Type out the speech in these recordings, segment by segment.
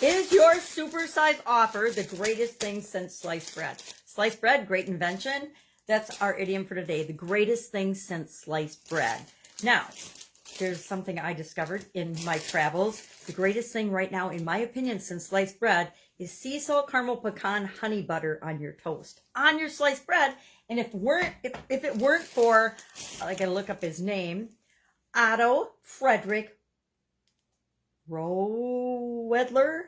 Is your supersize offer the greatest thing since sliced bread? Sliced bread, great invention. That's our idiom for today. The greatest thing since sliced bread. Now, there's something I discovered in my travels. The greatest thing right now, in my opinion, since sliced bread is sea salt caramel pecan honey butter on your toast, on your sliced bread. And if it weren't for, I gotta look up his name, Otto Frederick Roweller.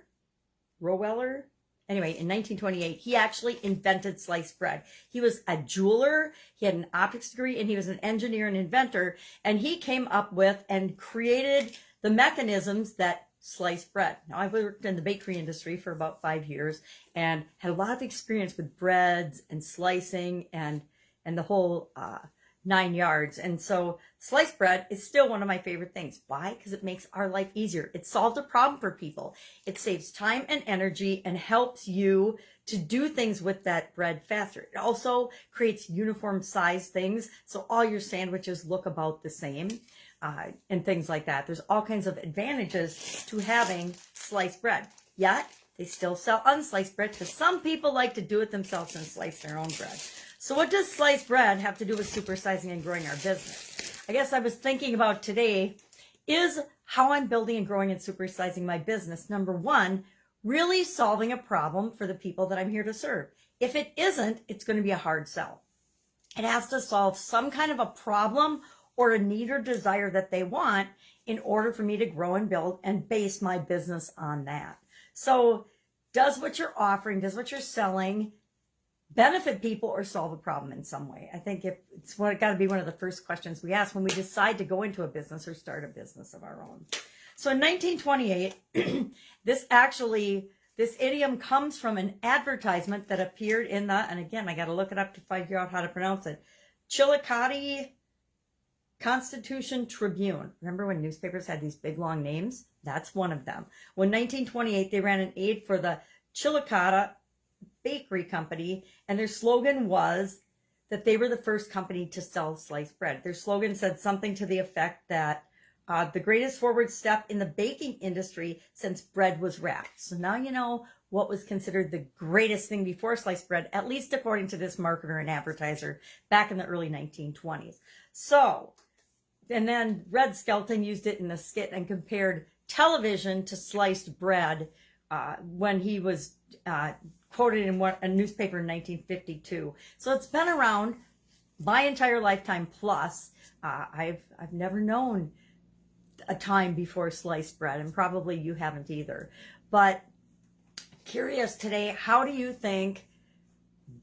Anyway, in 1928, he actually invented sliced bread. He was a jeweler, he had an optics degree, and he was an engineer and inventor. And he came up with and created the mechanisms that slice bread. Now, I've worked in the bakery industry for about 5 years and had a lot of experience with breads and slicing and the whole 9 yards. And so sliced bread is still one of my favorite things. Why? Because it makes our life easier. It solved a problem for people. It saves time and energy and helps you to do things with that bread faster. It also creates uniform size things, so all your sandwiches look about the same and things like that. There's all kinds of advantages to having sliced bread. Yet, they still sell unsliced bread because some people like to do it themselves and slice their own bread. So what does sliced bread have to do with supersizing and growing our business? I guess I was thinking about today is how I'm building and growing and supersizing my business. Number one, really solving a problem for the people that I'm here to serve. If it isn't, it's going to be a hard sell. It has to solve some kind of a problem or a need or desire that they want in order for me to grow and build and base my business on that. So does what you're offering, does what you're selling benefit people or solve a problem in some way? I think it's got to be one of the first questions we ask when we decide to go into a business or start a business of our own. So in 1928, this idiom comes from an advertisement that appeared in the, and again, I got to look it up to figure out how to pronounce it, Chillicothe Constitution Tribune. Remember when newspapers had these big long names? That's one of them. When 1928, they ran an ad for the Chillicothe Bakery Company, and their slogan was that they were the first company to sell sliced bread. Their slogan said something to the effect that the greatest forward step in the baking industry since bread was wrapped. So now you know what was considered the greatest thing before sliced bread, at least according to this marketer and advertiser back in the early 1920s. So, and then Red Skelton used it in a skit and compared television to sliced bread when he was quoted in a newspaper in 1952. So it's been around my entire lifetime plus. I've never known a time before sliced bread, and probably you haven't either. But curious today, how do you think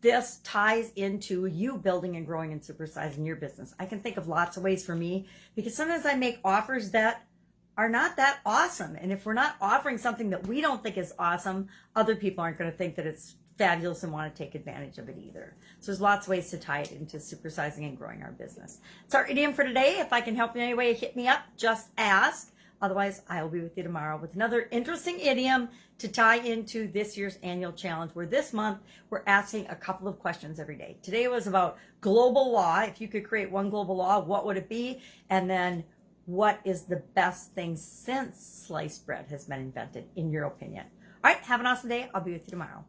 this ties into you building and growing and supersizing your business? I can think of lots of ways for me, because sometimes I make offers that are not that awesome. And if we're not offering something that we don't think is awesome, other people aren't going to think that it's fabulous and want to take advantage of it either. So there's lots of ways to tie it into supersizing and growing our business. It's our idiom for today. If I can help in any way, hit me up. Just ask. Otherwise, I will be with you tomorrow with another interesting idiom to tie into this year's annual challenge, where this month we're asking a couple of questions every day. Today was about global law. If you could create one global law, what would it be? And then what is the best thing since sliced bread has been invented, in your opinion? All right, have an awesome day. I'll be with you tomorrow.